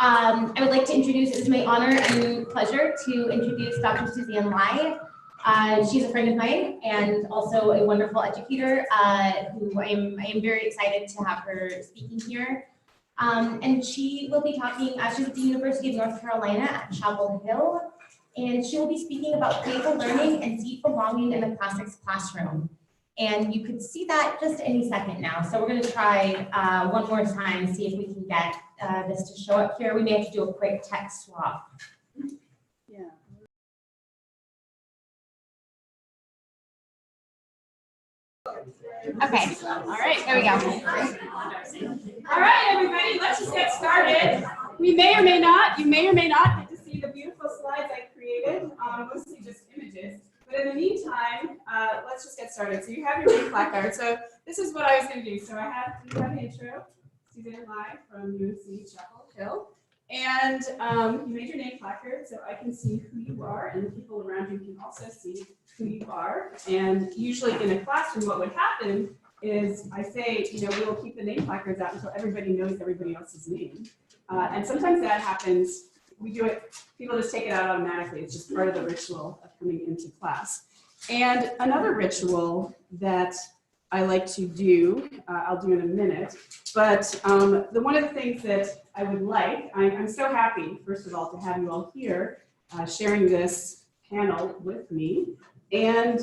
I would like to introduce, it is my honor and pleasure to introduce Dr. Suzanne Lye. She's a friend of mine and also a wonderful educator who I am very excited to have her speaking here. And she will be talking, she's at the University of North Carolina at Chapel Hill, and she will be speaking about playful learning and deep belonging in the classics classroom. And you could see that just any second now. So we're going to try one more time, see if we can get this to show up here. We may have to do a quick text swap. Yeah. Okay, all right, there we go. All right, everybody, let's just get started. We may or may not, you may or may not get to see the beautiful slides I created, mostly just images. But in the meantime, let's just get started. So you have your name placard. So this is what I was going to do. So you have an intro, Suzanne Lye from UNC Chapel Hill. And you made your name placard so I can see who you are, and the people around you can also see who you are. And usually in a classroom, what would happen is I say, we will keep the name placards out until everybody knows everybody else's name. And sometimes that happens. We do it, people just take it out automatically. It's just part of the ritual of coming into class. And another ritual that I like to do, I'll do in a minute, but one of the things that I would like, I'm so happy, first of all, to have you all here sharing this panel with me. And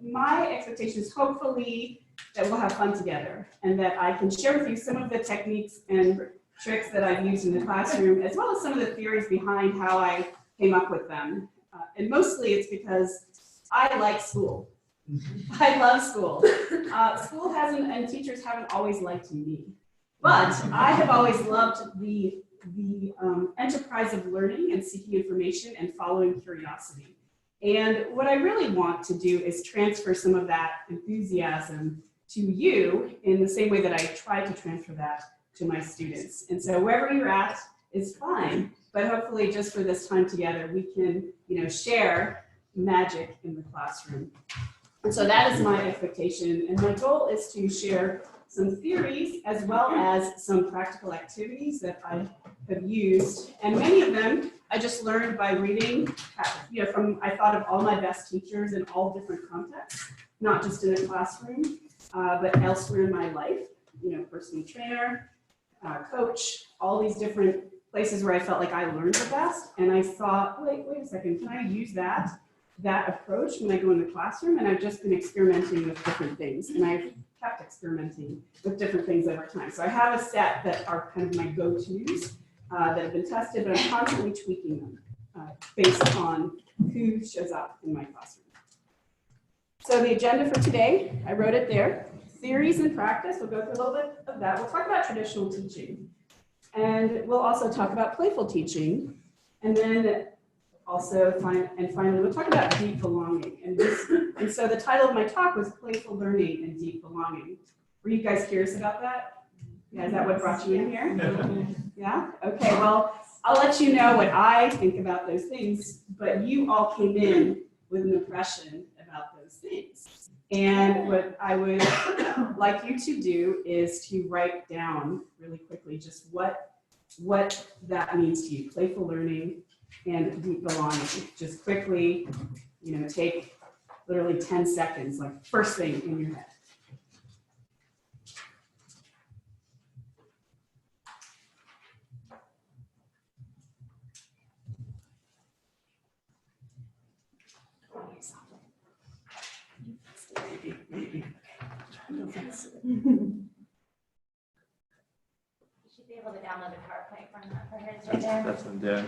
my expectation is hopefully that we'll have fun together and that I can share with you some of the techniques and tricks that I've used in the classroom, as well as some of the theories behind how I came up with them. And mostly it's because I like school. I love school. School hasn't, and teachers haven't always liked me. But I have always loved the enterprise of learning and seeking information and following curiosity. And what I really want to do is transfer some of that enthusiasm to you in the same way that I try to transfer that to my students. And so wherever you're at is fine, but hopefully just for this time together, we can, share magic in the classroom. And so that is my expectation. And my goal is to share some theories as well as some practical activities that I have used. And many of them I just learned by reading, I thought of all my best teachers in all different contexts, not just in a classroom, but elsewhere in my life, personal trainer, coach, all these different places where I felt like I learned the best. And I thought, wait a second, can I use that approach when I go in the classroom? And I've just been experimenting with different things, and I've kept experimenting with different things over time. So I have a set that are kind of my go-tos that have been tested, but I'm constantly tweaking them based on who shows up in my classroom. So the agenda for today, I wrote it there. Theories and practice, we'll go through a little bit of that. We'll talk about traditional teaching. And we'll also talk about playful teaching. And then also, finally, we'll talk about deep belonging. And so the title of my talk was Playful Learning and Deep Belonging. Were you guys curious about that? Yeah, is that what brought you in here? Yeah? Okay, well, I'll let you know what I think about those things, but you all came in with an impression about those things. And what I would like you to do is to write down really quickly just what that means to you, playful learning and deep belonging. Just quickly, take literally 10 seconds, like first thing in your head. You should be able to download the PowerPoint from that for his right there. That's what I'm doing.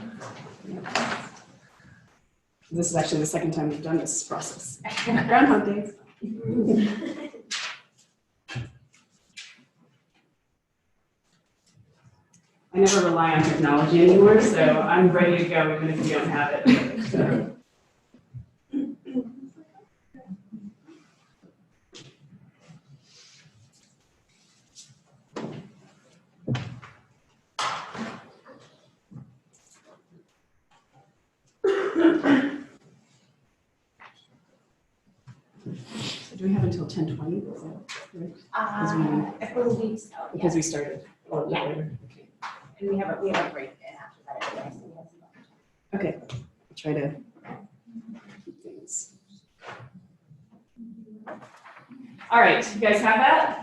This is actually the second time we've done this process. Groundhog Day. I never rely on technology anymore, so I'm ready to go even if you don't have it. So. So do we have until 10:20? Is that correct? I believe so. Because we started. Yeah. Okay. And we have a break in after Okay, I'll try to keep things. All right, you guys have that?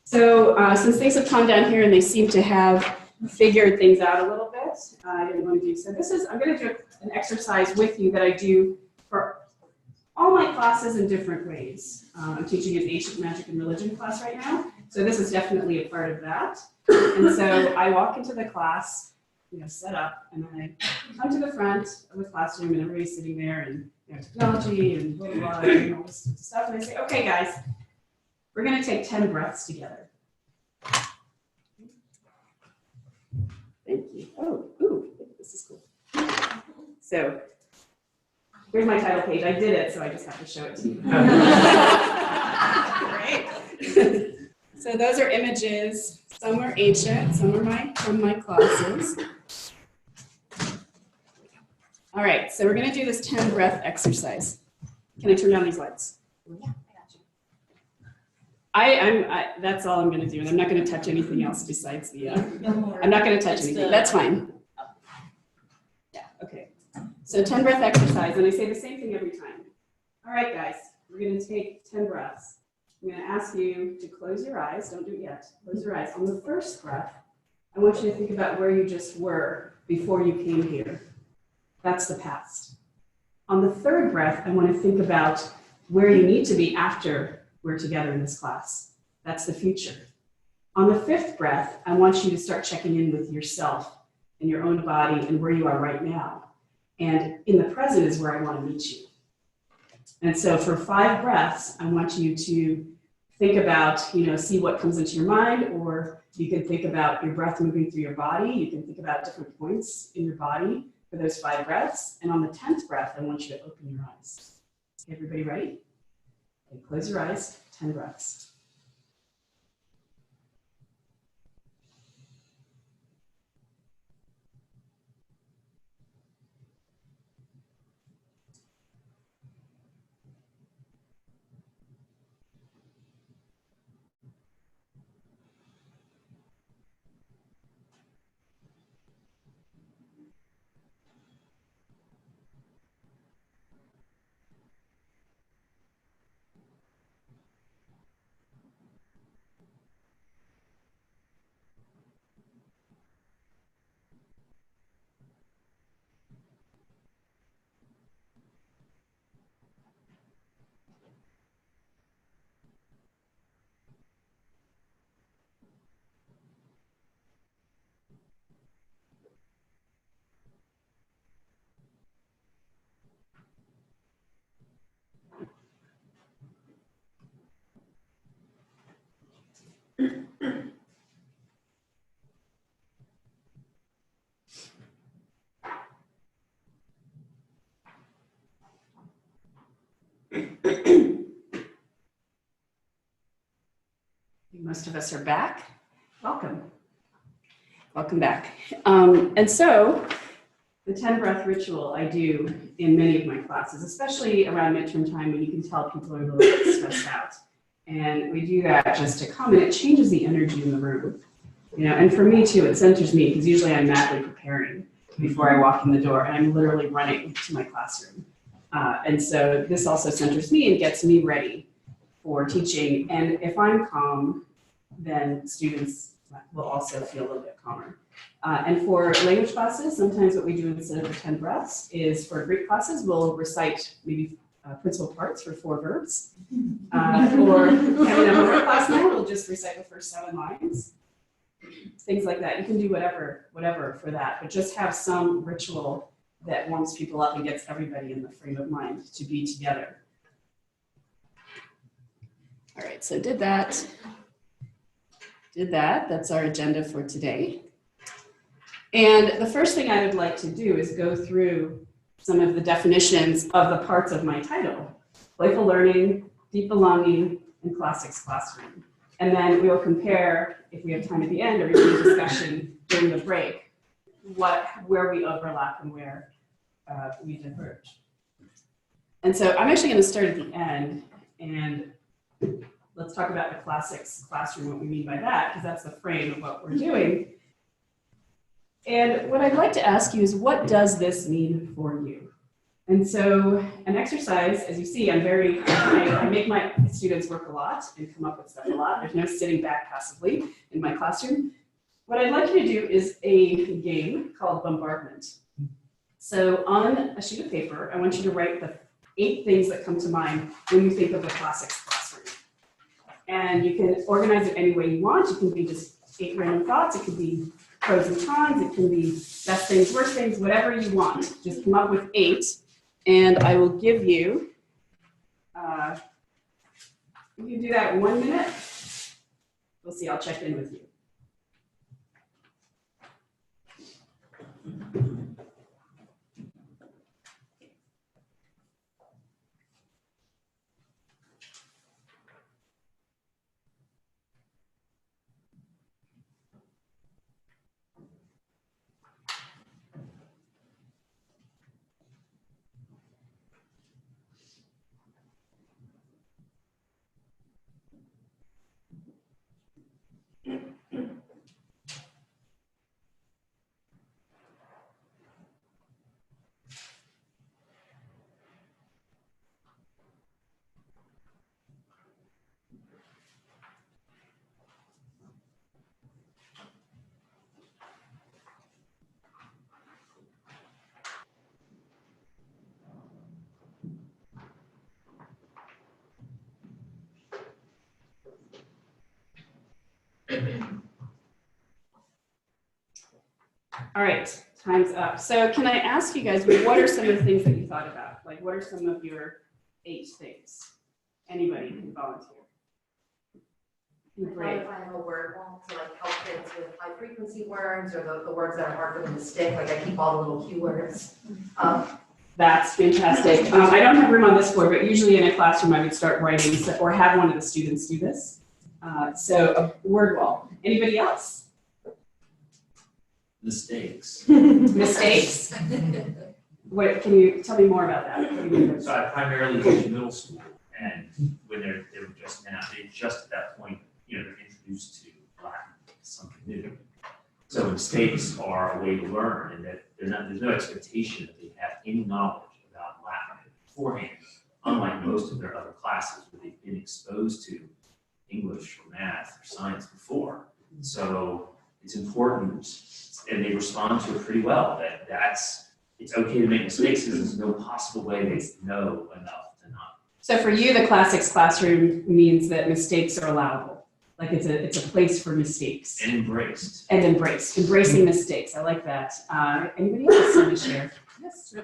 So since things have calmed down here and they seem to have figured things out a little bit, I didn't want to do so. I'm going to do an exercise with you that I do for all my classes in different ways. I'm teaching an Ancient Magic and Religion class right now, so this is definitely a part of that. And so I walk into the class, set up, and then I come to the front of the classroom, and everybody's sitting there, and technology and blah, blah, blah, and all this stuff, and I say, okay, guys, we're going to take 10 breaths together. Thank you. Oh, ooh, this is cool. So here's my title page. I did it, so I just have to show it to you. Great. So those are images. Some are ancient, some are from my classes. All right, so we're going to do this 10 breath exercise. Can I turn down these lights? Yeah, I got you. That's all I'm going to do, and I'm not going to touch anything else besides the. I'm not going to touch anything. That's fine. Yeah. Okay. So 10 breath exercise, and I say the same thing every time. All right, guys, we're going to take 10 breaths. I'm going to ask you to close your eyes. Don't do it yet. Close your eyes. On the first breath, I want you to think about where you just were before you came here. That's the past. On the third breath, I want to think about where you need to be after we're together in this class. That's the future. On the fifth breath, I want you to start checking in with yourself and your own body and where you are right now. And in the present is where I want to meet you. And so for 5 breaths, I want you to think about, see what comes into your mind, or you can think about your breath moving through your body. You can think about different points in your body for those 5 breaths. And on the 10th breath, I want you to open your eyes. Okay, everybody ready? Okay, close your eyes, 10 breaths. Most of us are back. Welcome. Welcome back. And so the 10 breath ritual I do in many of my classes, especially around midterm time when you can tell people are a little bit stressed out. And we do that just to come, and it changes the energy in the room. And for me too, it centers me, because usually I'm madly preparing before I walk in the door, and I'm literally running to my classroom. And so this also centers me and gets me ready for teaching. And if I'm calm, then students will also feel a little bit calmer. And for language classes, sometimes what we do instead of the 10 breaths is for Greek classes, we'll recite maybe principal parts for 4 verbs. Or having a homework class now, we'll just recite the first 7 lines. Things like that. You can do whatever for that, but just have some ritual that warms people up and gets everybody in the frame of mind to be together. All right, so did that. That's our agenda for today. And the first thing I would like to do is go through some of the definitions of the parts of my title: Playful Learning, Deep Belonging, and Classics Classroom. And then we will compare, if we have time at the end, or even discussion during the break, where we overlap and where we diverge. And so I'm actually going to start at the end, and let's talk about the Classics Classroom, what we mean by that, because that's the frame of what we're doing. And what I'd like to ask you is, what does this mean for you? And so an exercise, as you see, I make my students work a lot and come up with stuff a lot. There's no sitting back passively in my classroom. What I'd like you to do is a game called Bombardment. So on a sheet of paper, I want you to write the 8 things that come to mind when you think of a classics classroom. And you can organize it any way you want. It can be just 8 random thoughts. It could be pros and cons. It can be best things, worst things, whatever you want. Just come up with 8. And I will give you, you can do that in 1 minute. We'll see, I'll check in with you. All right, time's up. So can I ask you guys, what are some of the things that you thought about? Like, what are some of your 8 things? Anybody can volunteer. Great. If I have a word wall to like help kids with high frequency words or the words that are hard for them to stick, like I keep all the little keywords. That's fantastic. I don't have room on this board, but usually in a classroom I would start writing or have one of the students do this. So a word wall. Anybody else? Mistakes. Mistakes. What, can you tell me more about that? What do you mean? So I primarily teach middle school, and when they're just at that point, you know, they're introduced to Latin, something new. So mistakes are a way to learn, and that there's no expectation that they have any knowledge about Latin beforehand, unlike most of their other classes where they've been exposed to English or math or science before. So it's important, and they respond to it pretty well, it's okay to make mistakes because there's no possible way they know enough to not. So for you, the classics classroom means that mistakes are allowable. Like it's a place for mistakes. And embraced. And embraced. Embracing mistakes. I like that. Anybody else want to share? Yes.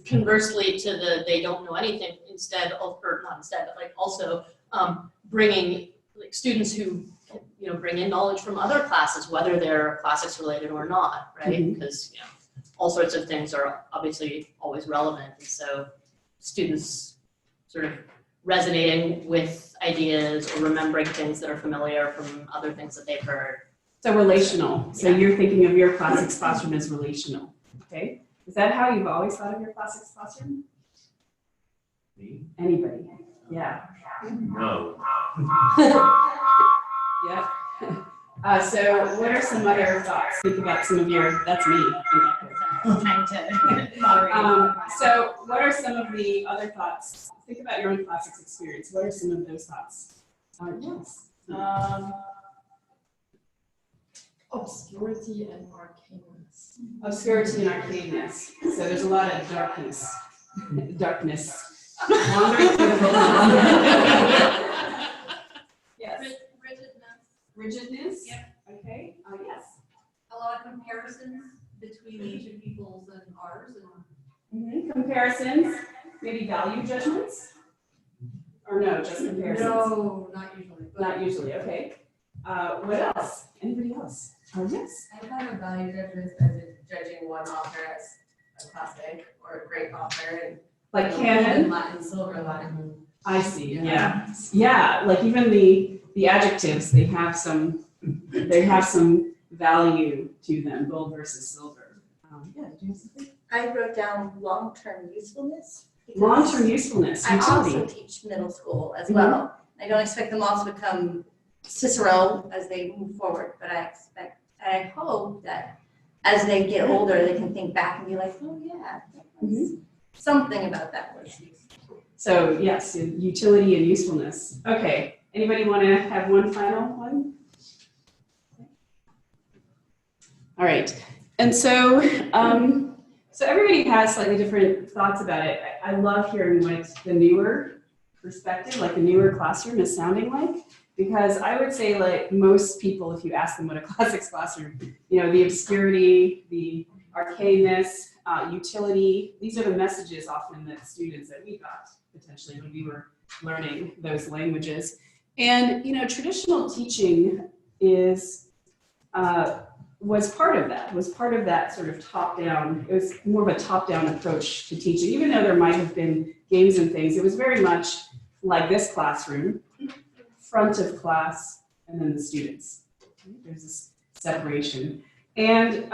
Conversely to the they don't know anything, instead of, or not instead, but like also bringing like students who, you know, bring in knowledge from other classes, whether they're classics related or not, right? Because you know, all sorts of things are obviously always relevant, and so students sort of resonating with ideas or remembering things that are familiar from other things that they've heard. So relational. So you're thinking of your classics classroom as relational. Okay. Is that how you've always thought of your classics classroom? Me? Anybody? Yeah. No. Yeah. So what are some other thoughts? Think about some of your, that's me. Trying to moderate. So what are some of the other thoughts? Think about your own classics experience. What are some of those thoughts? Yes. Obscurity and arcaneness. Obscurity and arcaneness. So there's a lot of darkness. Darkness. Wandering through the Yes. Rigidness? Yep. Okay. Yes. A lot of comparisons between ancient peoples and ours. Comparisons. Maybe value judgments? Or no, just comparisons? No, not usually. Not usually, okay. What else? Anybody else? Yes. I kind of value judgments as in judging one author as a classic or a great author, and Like canon? Latin, silver Latin. I see, yeah. Yeah, like even the adjectives, they have some value to them, gold versus silver. Yeah, did you have something? I wrote down long-term usefulness. Long-term usefulness, I utility. also teach middle school as well. I don't expect them all to become Cicero as they move forward, but I hope that as they get older, they can think back and be like, oh yeah, that was something about that was. So yes, utility and usefulness. Okay, anybody want to have one final one? All right, and so so everybody has slightly different thoughts about it. I love hearing what the newer perspective, like the newer classroom is sounding like, because I would say like most people, if you ask them what a classics classroom, you know, the obscurity, the arcainess, utility, these are the messages often that students that we got potentially when we were learning those languages. And, you know, traditional teaching is, was part of that sort of top-down, it was more of a top-down approach to teaching. Even though there might have been games and things, it was very much like this classroom, front of class, and then the students. There's this separation. And,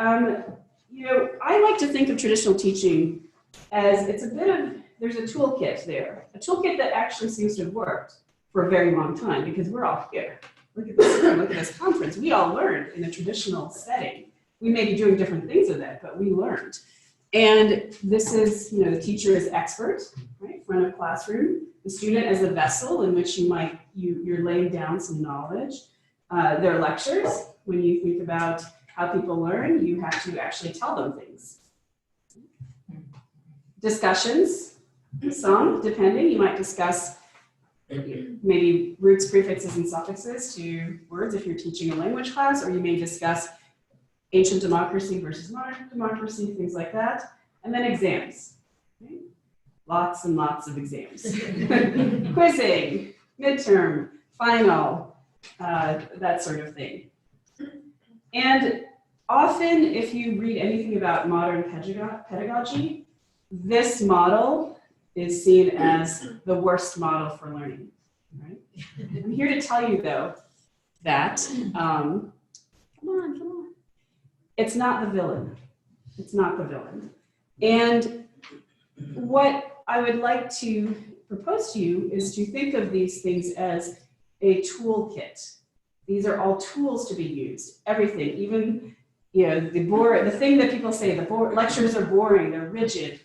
you know, I like to think of traditional teaching as it's a bit of, there's a toolkit there, a toolkit that actually seems to have worked for a very long time because we're all here. Look at this room, look at this conference. We all learned in a traditional setting. We may be doing different things with it, but we learned. And this is, you know, the teacher is expert, right, front of classroom. The student as a vessel in which you're laying down some knowledge. There are lectures. When you think about how people learn, you have to actually tell them things. Discussions, some, depending. You might discuss maybe roots, prefixes, and suffixes to words if you're teaching a language class, or you may discuss ancient democracy versus modern democracy, things like that. And then exams. Okay? Lots and lots of exams. Quizzing, midterm, final, that sort of thing. And often, if you read anything about modern pedagogy, this model is seen as the worst model for learning. Right? I'm here to tell you, though, that, come on. It's not the villain. It's not the villain. And what I would like to propose to you is to think of these things as a toolkit. These are all tools to be used. Everything, even, you know, the thing that people say, lectures are boring, they're rigid,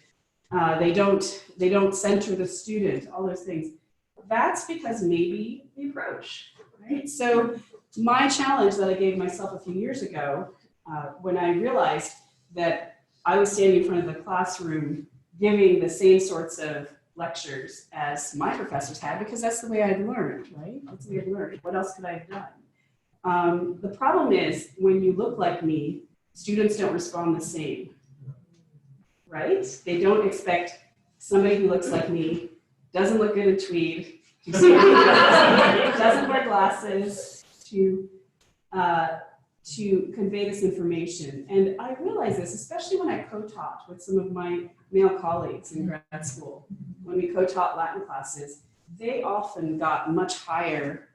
they don't center the student, all those things. That's because maybe the approach, right? So my challenge that I gave myself a few years ago, when I realized that I was standing in front of the classroom giving the same sorts of lectures as my professors had, because that's the way I'd learned, right? That's the way I'd learned. What else could I have done? The problem is, when you look like me, students don't respond the same, right? They don't expect somebody who looks like me, doesn't look good in tweed, doesn't wear glasses, to convey this information. And I realize this, especially when I co-taught with some of my male colleagues in grad school. When we co-taught Latin classes, they often got much higher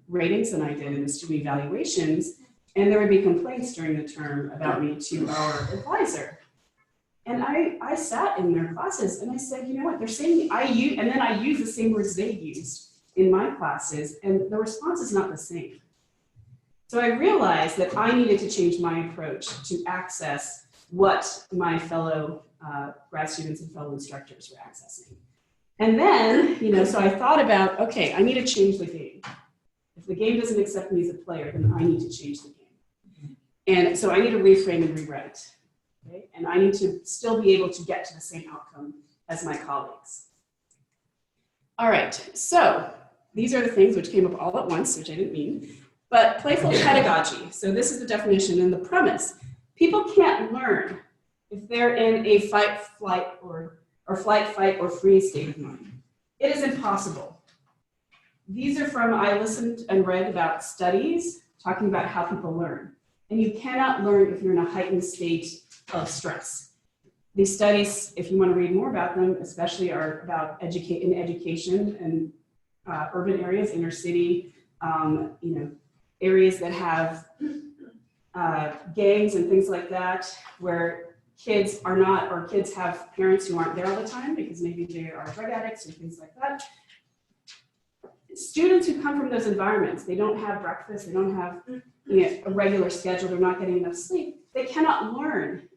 ratings than I did in the student evaluations, and there would be complaints during the term about me to our advisor. And I sat in their classes and I said, you know what, they're saying and then I use the same words they used in my classes, and the response is not the same. So I realized that I needed to change my approach to access what my fellow grad students and fellow instructors were accessing. And then, you know, so I thought about, okay, I need to change the game. If the game doesn't accept me as a player, then I need to change the game. And so I need to reframe and rewrite. Okay? And I need to still be able to get to the same outcome as my colleagues. All right, so these are the things which came up all at once, which I didn't mean. But playful pedagogy, so this is the definition and the premise. People can't learn if they're in a fight, flight, or flight, or freeze state of mind. It is impossible. These are from, I listened and read about studies talking about how people learn. And you cannot learn if you're in a heightened state of stress. These studies, if you want to read more about them, especially are about education and urban areas, inner city, you know, areas that have gangs and things like that, where kids are not, or kids have parents who aren't there all the time because maybe they are drug addicts or things like that. students who come from those environments, they don't have breakfast, they don't have a regular schedule, they're not getting enough sleep, they cannot learn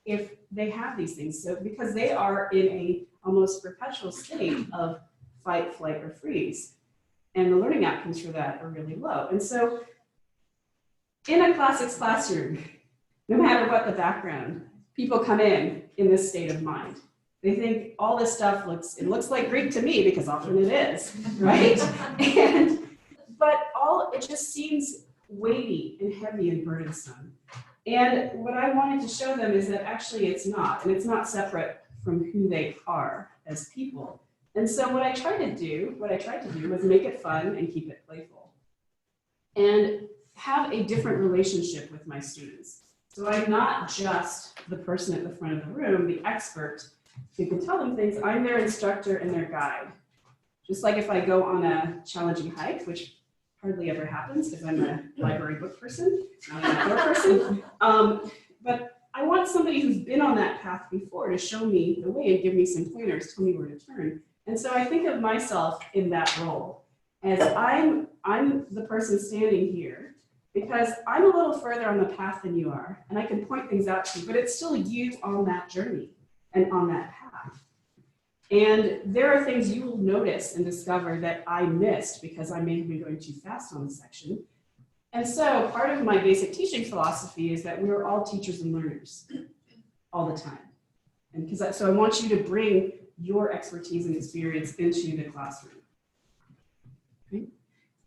if they have these things. So because they are in a almost perpetual state of fight, flight, or freeze. And the learning outcomes for that are really low. And so in a classics classroom, no matter what the background, people come in this state of mind. They think all this stuff looks like Greek to me, because often it is, right? But it just seems weighty and heavy and burdensome. And what I wanted to show them is that actually it's not, and it's not separate from who they are as people. And so what I tried to do was make it fun and keep it playful. And have a different relationship with my students. So I'm not just the person at the front of the room, the expert who can tell them things. I'm their instructor and their guide. Just like if I go on a challenging hike, which hardly ever happens because I'm a library book person, not an outdoor person. But I want somebody who's been on that path before to show me the way and give me some pointers, tell me where to turn. And so I think of myself in that role as I'm the person standing here because I'm a little further on the path than you are, and I can point things out to you, but it's still you on that journey and on that path. And there are things you will notice and discover that I missed because I may have been going too fast on the section. And so part of my basic teaching philosophy is that we're all teachers and learners all the time. And so I want you to bring your expertise and experience into the classroom. Okay?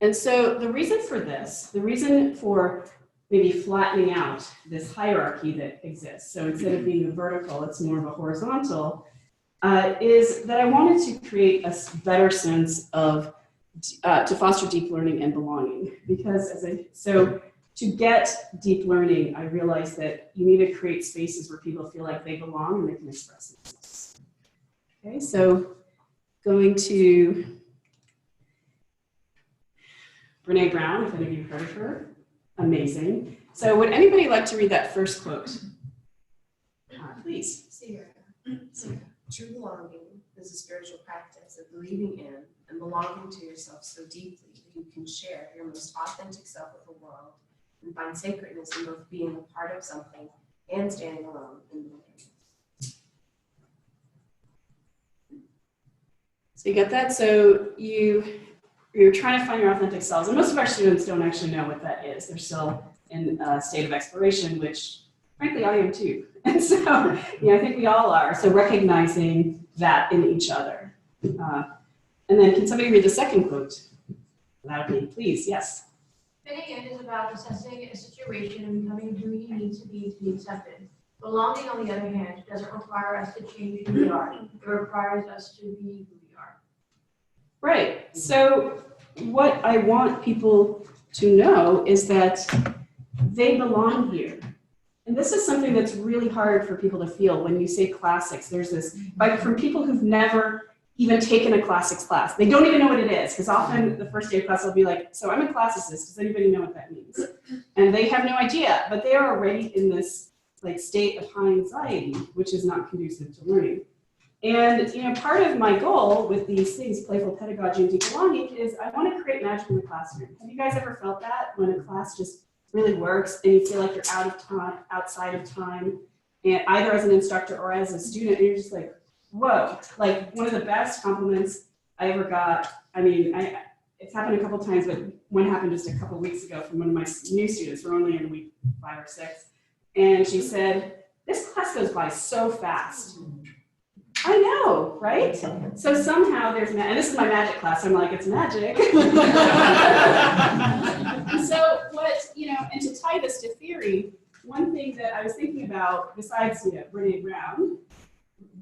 And so the reason for this, the reason for maybe flattening out this hierarchy that exists, so instead of being a vertical, it's more of a horizontal, is that I wanted to create a better sense of, to foster deep learning and belonging. Because to get deep learning, I realized that you need to create spaces where people feel like they belong and they can express themselves. Okay, so going to Brene Brown, if any of you have heard of her, amazing. So would anybody like to read that first quote? Please. True belonging is a spiritual practice of believing in and belonging to yourself so deeply that you can share your most authentic self with the world and find sacredness in both being a part of something and standing alone in the wilderness. So you get that? So you're trying to find your authentic selves. And most of our students don't actually know what that is. They're still in a state of exploration, which frankly I am too. And so, I think we all are. So recognizing that in each other. And then can somebody read the second quote? Loudly, please, yes. Fitting in is about assessing a situation and becoming who you need to be accepted. Belonging, on the other hand, doesn't require us to change who we are. It requires us to be who we are. Right. So what I want people to know is that they belong here. And this is something that's really hard for people to feel when you say classics. There's this, from people who've never even taken a classics class. They don't even know what it is, because often the first day of class will be like, so I'm a classicist, does anybody know what that means? And they have no idea, but they are already in this state of high anxiety, which is not conducive to learning. And part of my goal with these things, playful pedagogy and deep belonging, is I want to create magic in the classroom. Have you guys ever felt that when a class just really works and you feel like you're outside of time, and either as an instructor or as a student, and you're just like, whoa, one of the best compliments I ever got. I mean, it's happened a couple times, but one happened just a couple weeks ago from one of my new students. We're only in week 5 or 6. And she said, this class goes by so fast. I know, right? So somehow there's, and this is my magic class, so I'm like, it's magic. So and to tie this to theory, one thing that I was thinking about, besides Brene Brown,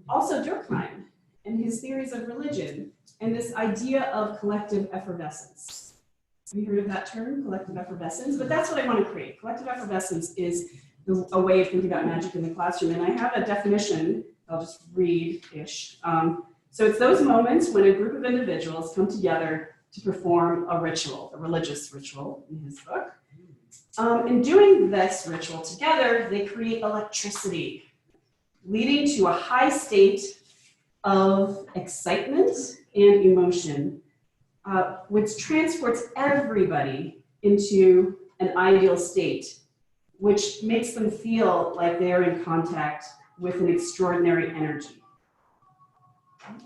also Durkheim and his theories of religion and this idea of collective effervescence. Have you heard of that term, collective effervescence? But that's what I want to create. Collective effervescence is a way of thinking about magic in the classroom. And I have a definition, I'll just read-ish. So it's those moments when a group of individuals come together to perform a ritual, a religious ritual in his book. In doing this ritual together, they create electricity, leading to a high state of excitement and emotion. which transports everybody into an ideal state, which makes them feel like they're in contact with an extraordinary energy.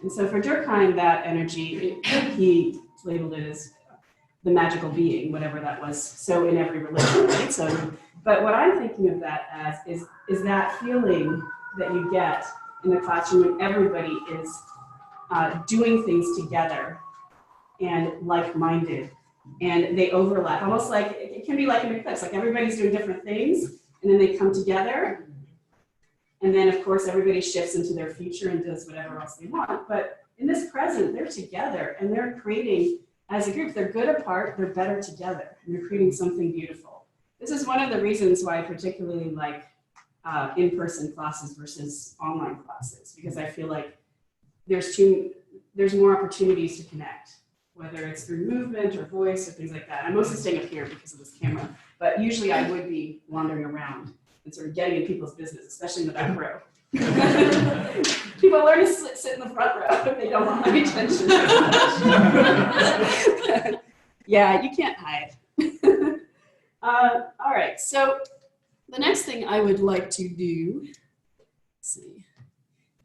And so for Durkheim, that energy, he labeled it as the magical being, whatever that was, so in every religion, right? So, but what I'm thinking of that as is that feeling that you get in the classroom when everybody is doing things together and like-minded, and they overlap, almost like, it can be like an eclipse, like everybody's doing different things, and then they come together, and then of course everybody shifts into their future and does whatever else they want. But in this present, they're together, and they're creating, as a group, they're good apart, they're better together, and they're creating something beautiful. This is one of the reasons why I particularly like in-person classes versus online classes, because I feel like there's more opportunities to connect, whether it's through movement or voice or things like that. I'm mostly staying up here because of this camera, but usually I would be wandering around and sort of getting in people's business, especially in the back row. People learn to sit in the front row if they don't want my attention. Yeah, you can't hide. All right, so the next thing I would like to do, let's see,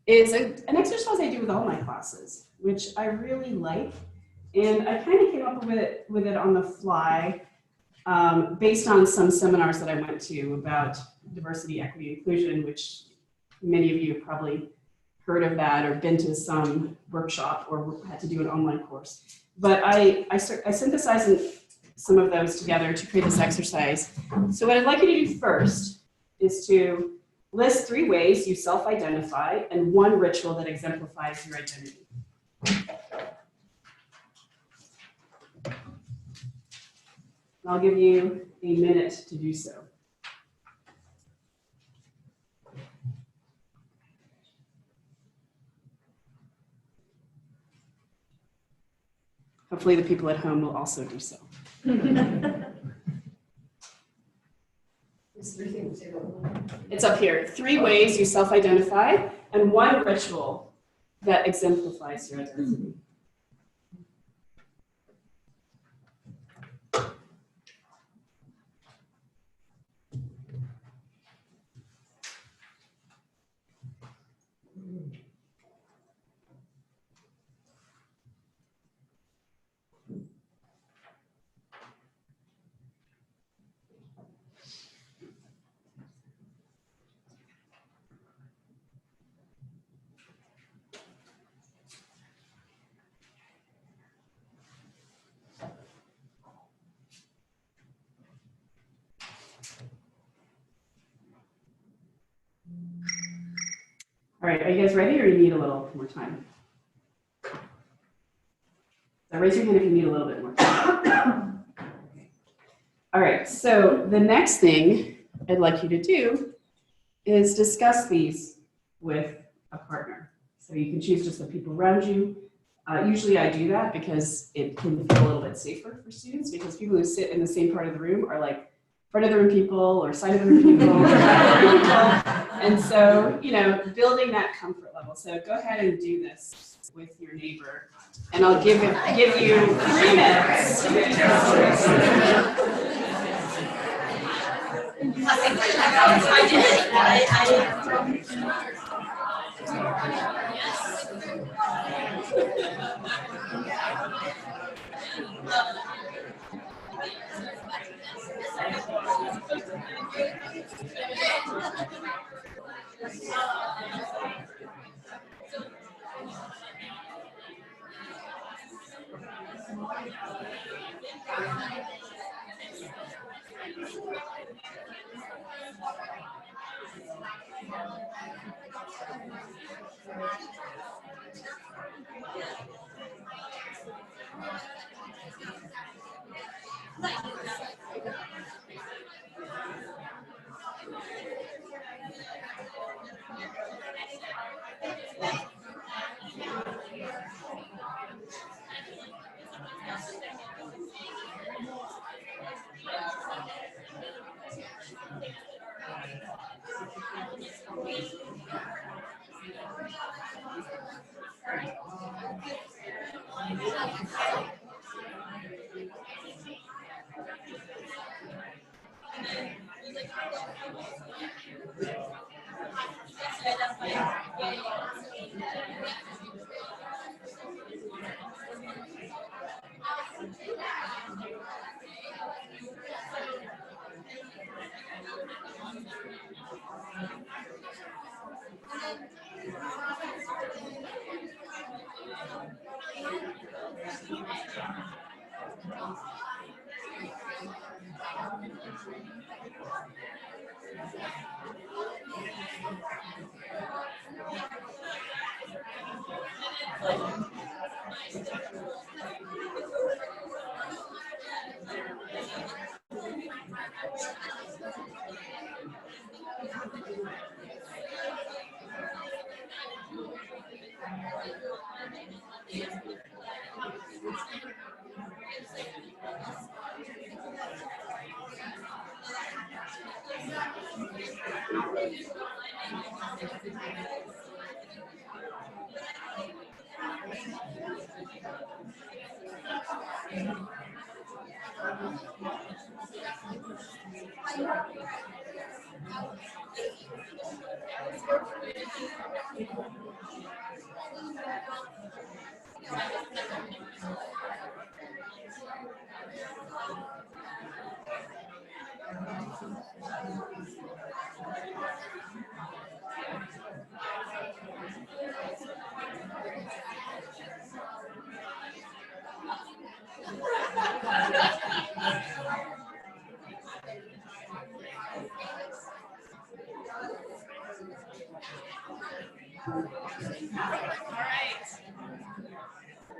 is an exercise I do with all my classes, which I really like. And I kind of came up with it on the fly based on some seminars that I went to about diversity, equity, inclusion, which many of you have probably heard of that or been to some workshop or had to do an online course. But I synthesized some of those together to create this exercise. So what I'd like you to do first is to list 3 ways you self-identify and 1 ritual that exemplifies your identity. I'll give you a minute to do so. Hopefully the people at home will also do so. It's up here. 3 ways you self-identify and 1 ritual that exemplifies your identity. All right, are you guys ready or you need a little more time? So raise your hand if you need a little bit more time. All right, so the next thing I'd like you to do is discuss these with a partner. So you can choose just the people around you. Usually I do that because it can feel a little bit safer for students, because people who sit in the same part of the room are like front of the room people or side of the room people or back of the room people. And so, you know, building that comfort level. So go ahead and do this with your neighbor. And I'll give you 3 minutes. I did.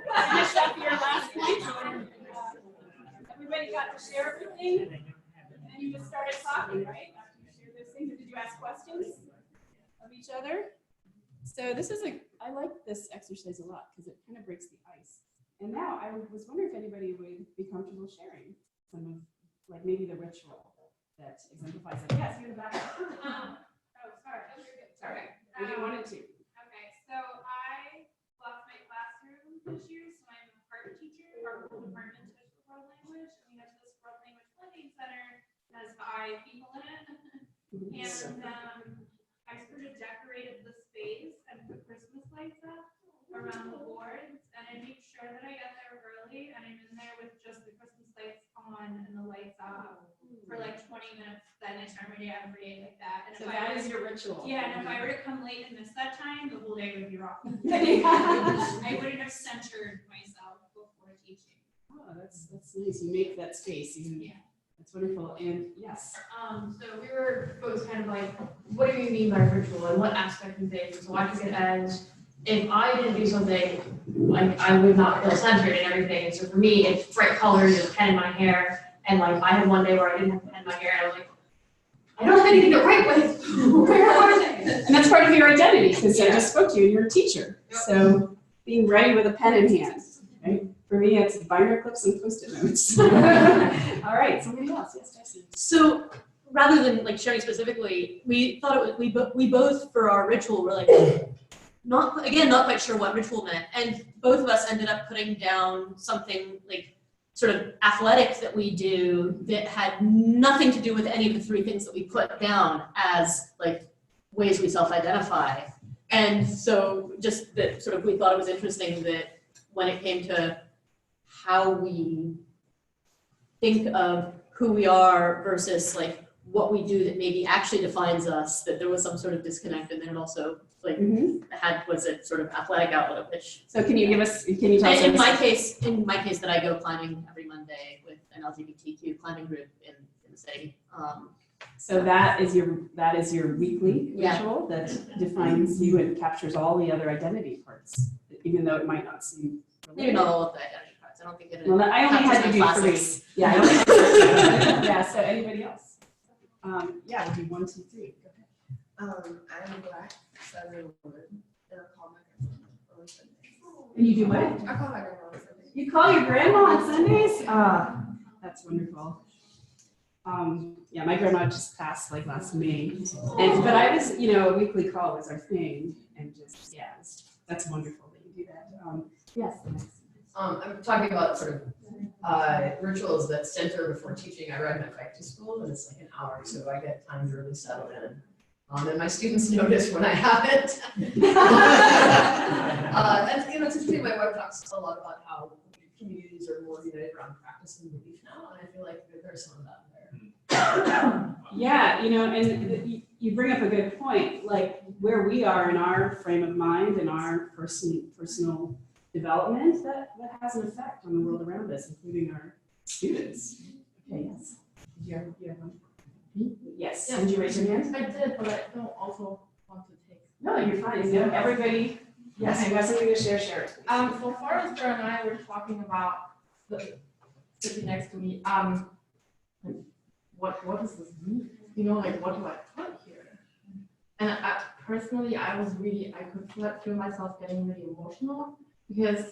Finish up your last point. Everybody got to share everything, and then you just started talking, right? After you shared those things, did you ask questions of each other? So this is I like this exercise a lot because it kind of breaks the ice. And now I was wondering if anybody would be comfortable sharing some of, like maybe the ritual that exemplifies it. Yes, you're in the back. Sorry, we didn't want it to. Okay, so I left my classroom this year, so I'm a art teacher. Our whole department is world language, and we went to this world language learning center that has 5 people in it. And I sort of decorated the space and put Christmas lights up around the boards, and I make sure that I get there early, and I'm in there with just the Christmas lights on and the lights off for like 20 minutes. Then I start my day every day like that. And So that is your ritual. Yeah, and if I were to come late and miss that time, the whole day would be wrong. I wouldn't have centered myself before teaching. Oh, that's nice. You make that space. Yeah. That's wonderful. And yes. So we were both kind of like, what do you mean by ritual and what aspect of things? So I took it as if I didn't do something, like I would not feel centered and everything. So for me, it's bright colors and a pen in my hair. And like I had one day where I didn't have a pen in my hair, and I was like, I don't have anything to write with. Where are they? And that's part of your identity, because I just spoke to you, you're a teacher. Yep. So being ready with a pen in hand, right? For me, it's binder clips and Post-it notes. All right, somebody else, yes, Jason. So rather than like sharing specifically, we thought it was, we both for our ritual were like, not quite sure what ritual meant. And both of us ended up putting down something like sort of athletic that we do that had nothing to do with any of the 3 things that we put down as like ways we self-identify. And so just that sort of, we thought it was interesting that when it came to how we think of who we are versus like what we do that maybe actually defines us, that there was some sort of disconnect, and then it also like was a sort of athletic outlet, which. So can you tell us? In my case that I go climbing every Monday with an LGBTQ climbing group in the city. So that is your weekly ritual that defines you and captures all the other identity parts, even though it might not seem related. Maybe not all of the identity parts. I don't think it. Well, I only had to do classics. 3. Yeah, I only had to do 3. Yeah. So anybody else? Yeah, we'll do 1, 2, 3. Go ahead. I'm a Black Southern woman, and I call my grandma on Sundays. And you do what? I call my grandma on Sundays. You call your grandma on Sundays? That's wonderful. Yeah, my grandma just passed like last May, but I was, a weekly call was our thing, and just that's wonderful that you do that. Yes. I'm talking about sort of rituals that center before teaching. I ride my bike to school and it's like an hour, so I get time to really settle in. And my students notice when I haven't. And typically my web talks a lot about how communities are more united around practice and belief now, and I feel like there's some of that there. Yeah, and you bring up a good point, like where we are in our frame of mind and our personal development, that has an effect on the world around us, including our students. Okay, yes. Did you have one? Yes, Yeah. did you raise your hand? I did, but I don't also want to take. No, you're fine. No, everybody, yes, you have something to share it. So Forrester and I were talking about sitting next to me, what does this mean? Like what do I put here? And I could feel myself getting really emotional because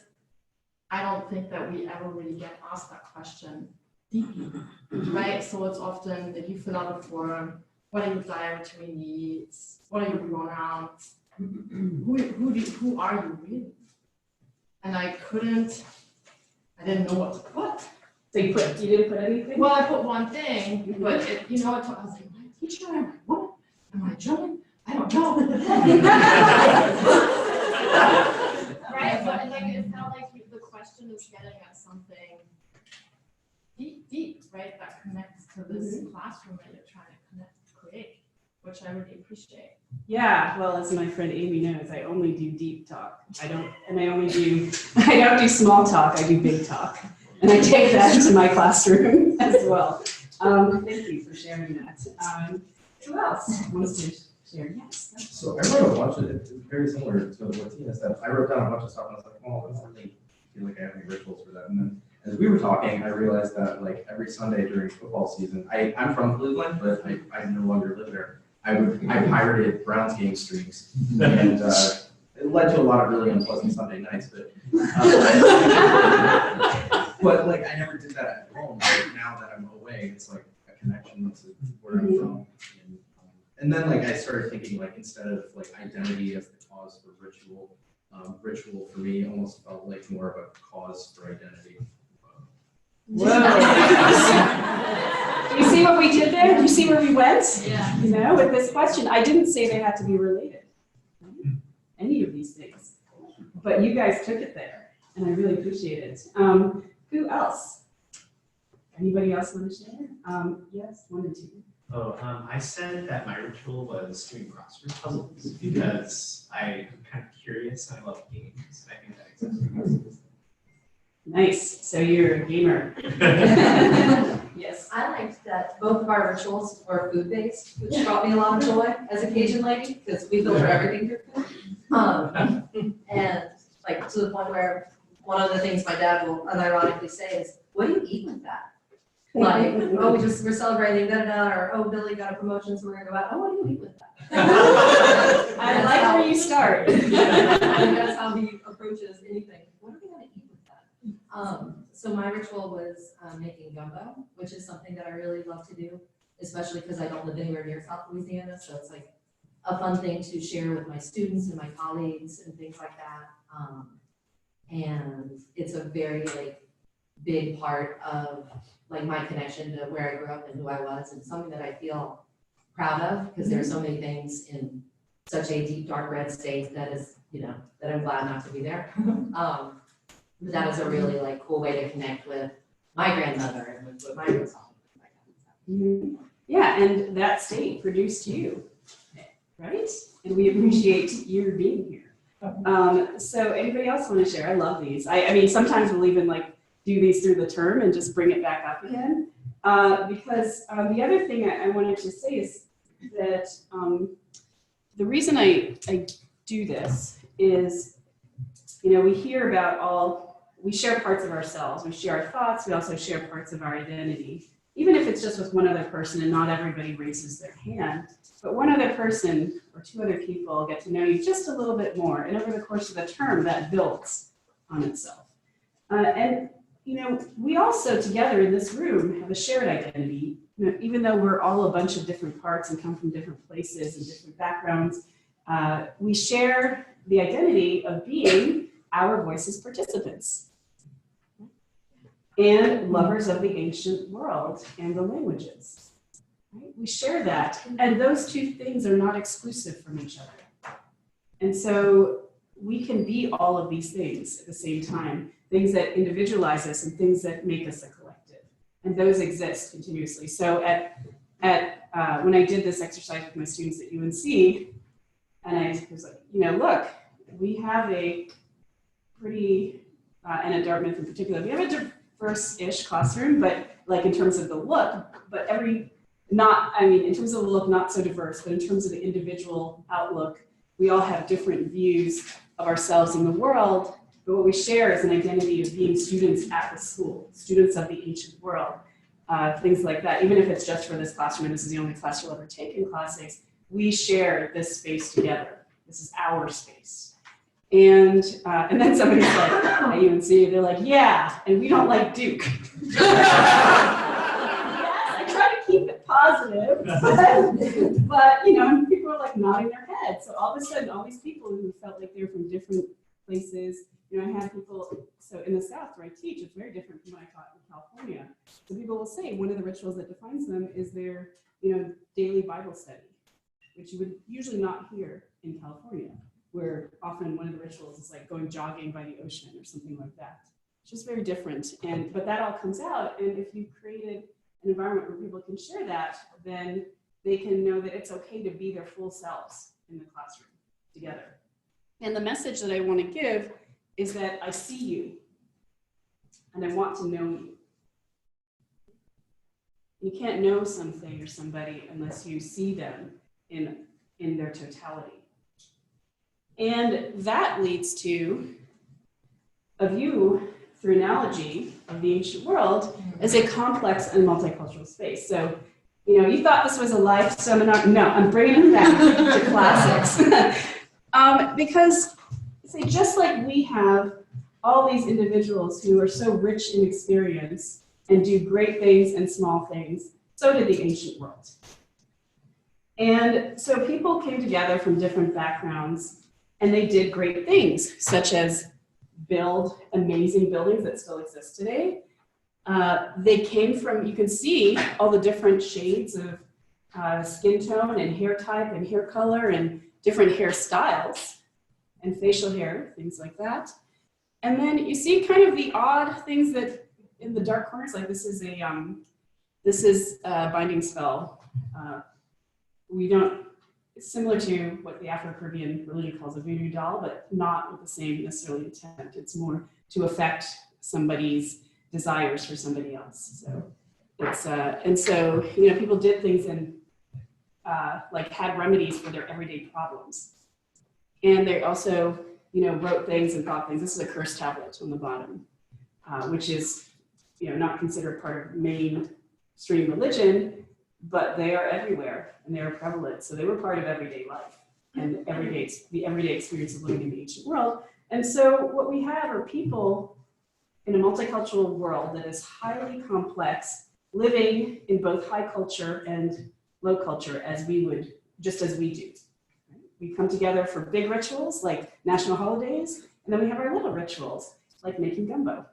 I don't think that we ever really get asked that question deeply, right? So it's often that you fill out a form, what are your dietary needs? What are your pronouns? Who are you really? And I didn't know what to put. So you didn't put anything? Well, I put one thing, but I was like, am I a teacher? Am I what? Am I German? I don't know. Right, but like it felt like the question is getting at something deep, right? That connects to this classroom that you're trying to create, which I really appreciate. Yeah, well, as my friend Amy knows, I only do deep talk. I don't do small talk, I do big talk. And I take that to my classroom as well. Thank you for sharing that. Who else wants to share? Yes. So I wrote a bunch of it, very similar to what Tina said. I wrote down a bunch of stuff and I was like, oh, I don't really feel like I have any rituals for that. And then as we were talking, I realized that like every Sunday during football season, I'm from Cleveland, but I no longer live there. I pirated Browns game streaks, and it led to a lot of really unpleasant Sunday nights. But like I never did that at home. But now that I'm away, it's like a connection to where I'm from. And then like I started thinking like instead of like identity as the cause for ritual, ritual for me almost felt like more of a cause for identity. Whoa. Do you see what we did there? Do you see where we went? Yeah. With this question, I didn't say they had to be related. Any of these things. But you guys took it there, and I really appreciate it. Who else? Anybody else want to share? Yes, 1 and 2. I said that my ritual was doing crossword puzzles because I'm kind of curious and I love games. I think that exists. Nice. So you're a gamer. Yes. I liked that both of our rituals were food-based, which brought me a lot of joy as a Cajun lady, because we filter everything through food. And like to the point where one of the things my dad will unironically say is, what do you eat with that? Like, oh, we're celebrating, or oh, Billy got a promotion, so we're gonna go out. Oh, what do you eat with that? I like where you start. That's how he approaches anything. What are we gonna eat with that? So my ritual was making gumbo, which is something that I really love to do, especially because I don't live anywhere near South Louisiana. So it's like a fun thing to share with my students and my colleagues and things like that. And it's a very like big part of like my connection to where I grew up and who I was, and something that I feel proud of because there are so many things in such a deep, dark red state that is, that I'm glad not to be there. But that is a really like cool way to connect with my grandmother and with my roots are. Yeah, and that state produced you, right? And we appreciate your being here. So anybody else want to share? I love these. I mean, sometimes we'll even like do these through the term and just bring it back up again. Because the other thing I wanted to say is that the reason I do this is, we hear about we share parts of ourselves. We share our thoughts. We also share parts of our identity, even if it's just with one other person and not everybody raises their hand. But one other person or two other people get to know you just a little bit more. And over the course of the term, that builds on itself. And we also together in this room have a shared identity. Even though we're all a bunch of different parts and come from different places and different backgrounds, we share the identity of being our voices participants. and lovers of the ancient world and the languages. Right? We share that, and those two things are not exclusive from each other. And so we can be all of these things at the same time, things that individualize us and things that make us a collective. And those exist continuously. So when I did this exercise with my students at UNC, and I was like, look, we have a pretty, and at Dartmouth in particular, we have a diverse-ish classroom, but like in terms of the look, but in terms of the look, not so diverse, but in terms of the individual outlook, we all have different views of ourselves in the world, but what we share is an identity of being students at the school, students of the ancient world, things like that. Even if it's just for this classroom, and this is the only class you'll ever take in Classics, we share this space together. This is our space. And then somebody said at UNC, they're like, yeah, and we don't like Duke. Yes, I try to keep it positive, but and people are like nodding their heads. So all of a sudden, all these people who felt like they were from different places, I had people, so in the South where I teach, it's very different from what I taught in California. So people will say one of the rituals that defines them is their, daily Bible study, which you would usually not hear in California, where often one of the rituals is like going jogging by the ocean or something like that. It's just very different. But that all comes out. And if you've created an environment where people can share that, then they can know that it's okay to be their full selves in the classroom together. And the message that I want to give is that I see you and I want to know you. You can't know something or somebody unless you see them in their totality. And that leads to a view through analogy of the ancient world as a complex and multicultural space. So, you thought this was a live seminar. No, I'm bringing it back to Classics. Because, just like we have all these individuals who are so rich in experience and do great things and small things, so did the ancient world. And so people came together from different backgrounds and they did great things, such as build amazing buildings that still exist today. They came from, you can see all the different shades of skin tone and hair type and hair color and different hairstyles and facial hair, things like that. And then you see kind of the odd things that in the dark corners, like this is a binding spell. It's similar to what the Afro-Caribbean religion calls a voodoo doll, but not with the same necessarily intent. It's more to affect somebody's desires for somebody else. So it's, and so, people did things and like had remedies for their everyday problems. And they also, wrote things and thought things. This is a curse tablet on the bottom, which is, not considered part of mainstream religion, but they are everywhere and they are prevalent. So they were part of everyday life and the everyday experience of living in the ancient world. And so what we have are people in a multicultural world that is highly complex, living in both high culture and low culture as we do. We come together for big rituals like national holidays, and then we have our little rituals like making gumbo.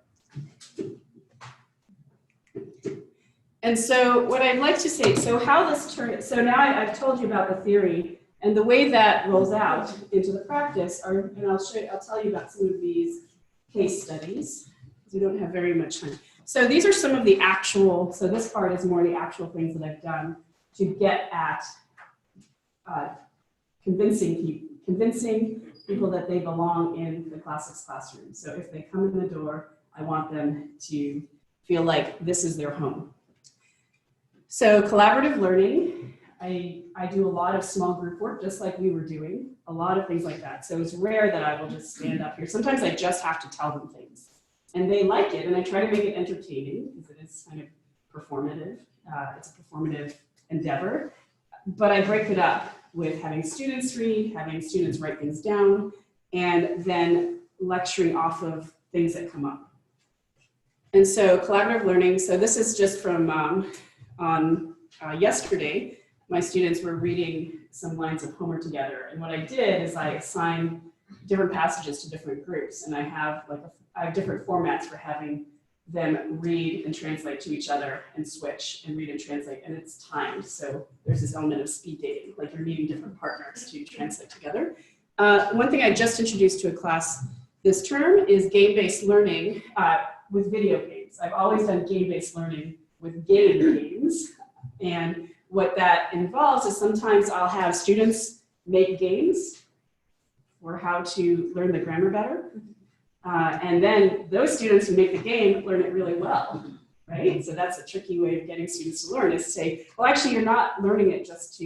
And so what I'd like to say, so now I've told you about the theory and the way that rolls out into the practice and I'll tell you about some of these case studies because we don't have very much time. So these are some of the actual, so this part is more the actual things that I've done to get at convincing people that they belong in the Classics classroom. So if they come in the door, I want them to feel like this is their home. So collaborative learning, I do a lot of small group work, just like we were doing, a lot of things like that. So it's rare that I will just stand up here. Sometimes I just have to tell them things. And they like it, and I try to make it entertaining, because it is kind of performative. It's a performative endeavor. But I break it up with having students read, having students write things down, and then lecturing off of things that come up. And so collaborative learning, so this is just from yesterday, my students were reading some lines of Homer together. And what I did is I assigned different passages to different groups. And I have different formats for having them read and translate to each other and switch and read and translate, and it's timed. So there's this element of speed dating, like you're meeting different partners to translate together. One thing I just introduced to a class this term is game-based learning with video games. I've always done game-based learning with games. And what that involves is sometimes I'll have students make games for how to learn the grammar better. And then those students who make the game learn it really well, right? So that's a tricky way of getting students to learn, is to say, well, actually, you're not learning it just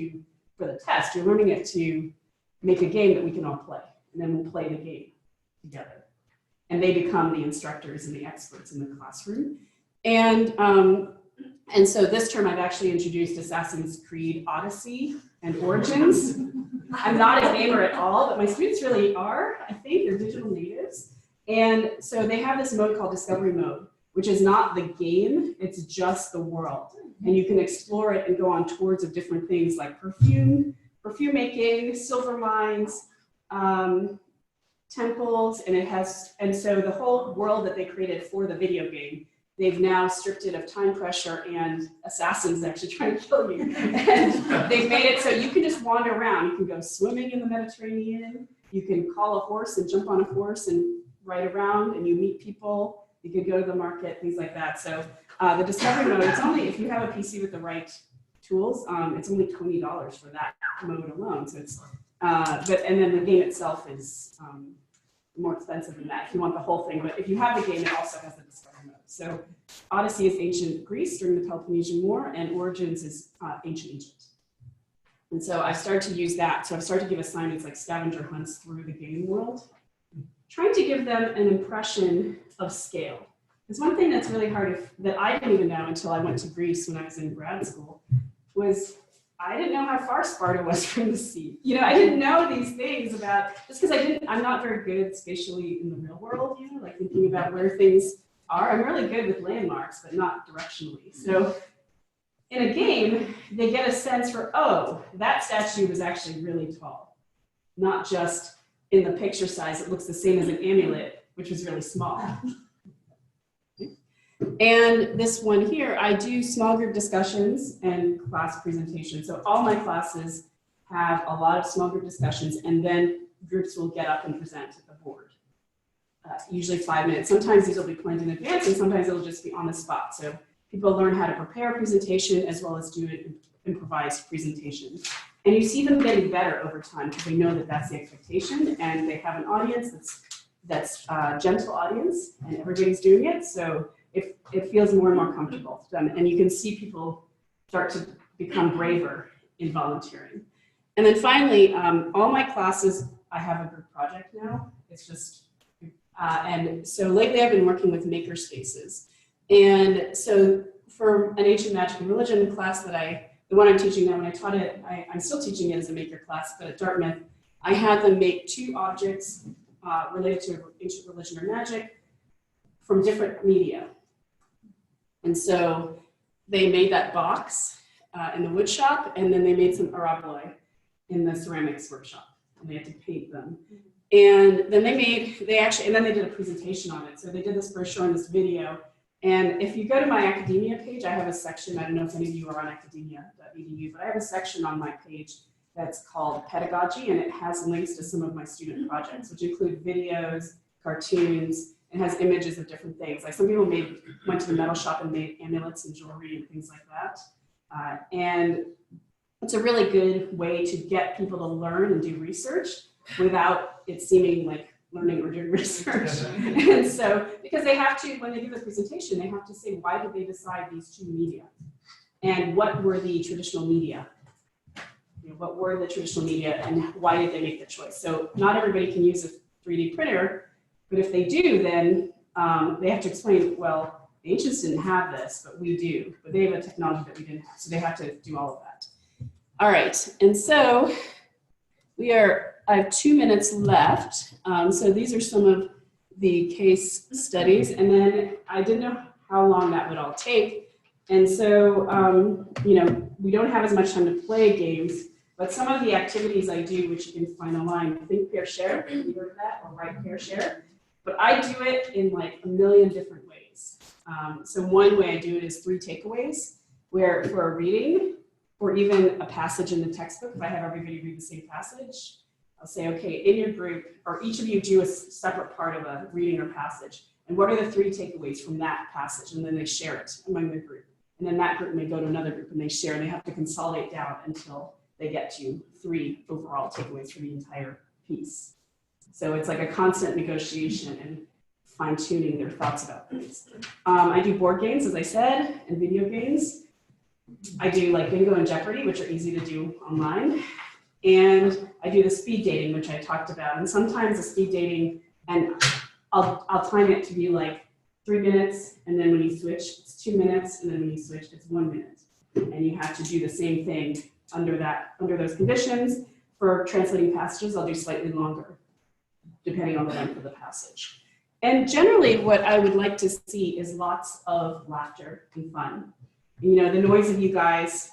for the test. You're learning it to make a game that we can all play. And then we'll play the game together. And they become the instructors and the experts in the classroom. And so this term I've actually introduced Assassin's Creed Odyssey and Origins. I'm not a gamer at all, but my students really are. I think they're digital natives. And so they have this mode called Discovery Mode, which is not the game, it's just the world. And you can explore it and go on tours of different things like perfume making, silver mines, temples, and so the whole world that they created for the video game, they've now stripped it of time pressure and assassins actually trying to kill you. And they've made it so you can just wander around. You can go swimming in the Mediterranean. You can call a horse and jump on a horse and ride around, and you meet people. You could go to the market, things like that. So the Discovery Mode, it's only, if you have a PC with the right tools, it's only $20 for that mode alone. So it's, and then the game itself is more expensive than that if you want the whole thing. But if you have the game, it also has the Discovery Mode. So Odyssey is ancient Greece during the Peloponnesian War, and Origins is ancient Egypt. And so I started to use that. So I've started to give assignments like scavenger hunts through the game world, trying to give them an impression of scale. Because one thing that's really hard that I didn't even know until I went to Greece when I was in grad school was I didn't know how far Sparta was from the sea. You know, I didn't know these things about, just because I'm not very good spatially in the real world, you know, like thinking about where things are. I'm really good with landmarks, but not directionally. So in a game, they get a sense for, oh, that statue was actually really tall, not just in the picture size, it looks the same as an amulet, which was really small. And this one here, I do small group discussions and class presentations. So all my classes have a lot of small group discussions, and then groups will get up and present at the board. Usually 5 minutes. Sometimes these will be planned in advance, and sometimes it'll just be on the spot. So people learn how to prepare a presentation as well as do an improvised presentation. And you see them getting better over time because they know that that's the expectation, and they have an audience that's a gentle audience, and everybody's doing it. So it feels more and more comfortable to them. And you can see people start to become braver in volunteering. And then finally, all my classes, I have a group project now. It's just, and so lately I've been working with maker spaces. And so for an ancient magic and religion class that the one I'm teaching now, when I taught it, I'm still teaching it as a maker class, but at Dartmouth, I had them make 2 objects related to ancient religion or magic from different media. And so they made that box in the wood shop, and then they made some araboloi in the ceramics workshop, and they had to paint them. And then and then they did a presentation on it. So they did this brochure and this video. And if you go to my academia page, I have a section, I don't know if any of you are on academia.edu, but I have a section on my page that's called Pedagogy, and it has links to some of my student projects, which include videos, cartoons, and has images of different things. Like some people went to the metal shop and made amulets and jewelry and things like that. And it's a really good way to get people to learn and do research without it seeming like learning or doing research. And so, because they have to, when they give a presentation, they have to say, why did they decide these 2 media? And what were the traditional media? You know, what were the traditional media, and why did they make the choice? So not everybody can use a 3D printer, but if they do, then they have to explain, well, the ancients didn't have this, but we do. But they have a technology that we didn't have, so they have to do all of that. All right, and so I have 2 minutes left. So these are some of the case studies, and then I didn't know how long that would all take. And so, you know, we don't have as much time to play games, but some of the activities I do, which you can find online, think, pair, share, have you heard of that, or write, pair, share? But I do it in like a million different ways. So one way I do it is 3 takeaways, where for a reading, or even a passage in the textbook, if I have everybody read the same passage, I'll say, okay, in your group, or each of you do a separate part of a reading or passage, and what are the 3 takeaways from that passage? And then they share it among the group. And then that group may go to another group and they share, and they have to consolidate down until they get to 3 overall takeaways for the entire piece. So it's like a constant negotiation and fine-tuning their thoughts about things. I do board games, as I said, and video games. I do like bingo and Jeopardy, which are easy to do online. And I do the speed dating, which I talked about. And sometimes the speed dating, and I'll time it to be like 3 minutes, and then when you switch, it's 2 minutes, and then when you switch, it's 1 minute. And you have to do the same thing under those conditions. For translating passages, I'll do slightly longer, depending on the length of the passage. And generally, what I would like to see is lots of laughter and fun. You know, the noise of you guys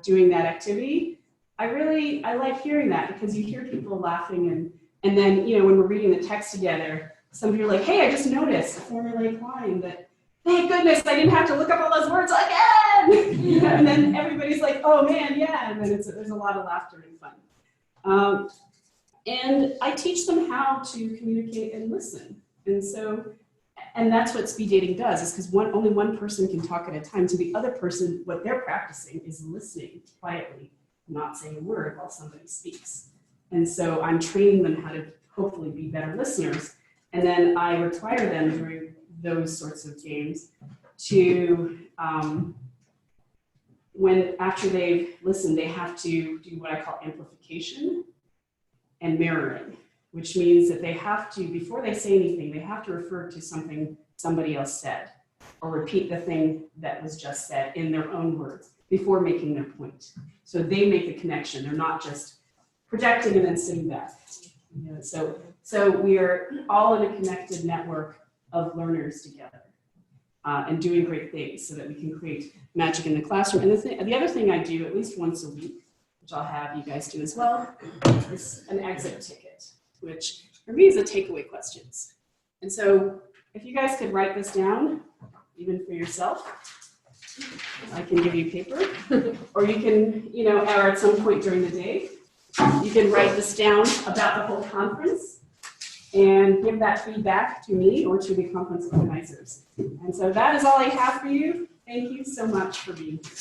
doing that activity, I like hearing that, because you hear people laughing, and then, you know, when we're reading the text together, some of you are like, hey, I just noticed a formulaic line that, thank goodness I didn't have to look up all those words again. You know, and then everybody's like, oh man, yeah, and then there's a lot of laughter and fun. And I teach them how to communicate and listen. And that's what speed dating does, is because only one person can talk at a time. To the other person, what they're practicing is listening quietly, not saying a word while somebody speaks. And so I'm training them how to hopefully be better listeners. And then I require them during those sorts of games to, after they've listened, they have to do what I call amplification and mirroring, which means that they have to, before they say anything, they have to refer to something somebody else said, or repeat the thing that was just said in their own words before making their point. So they make the connection. They're not just projecting and then sitting back. You know, so we are all in a connected network of learners together and doing great things so that we can create magic in the classroom. And the other thing I do at least once a week, which I'll have you guys do as well, is an exit ticket, which for me is a takeaway questions. And so if you guys could write this down, even for yourself, I can give you paper, or you can, you know, or at some point during the day, you can write this down about the whole conference and give that feedback to me or to the conference organizers. And so that is all I have for you. Thank you so much for being here.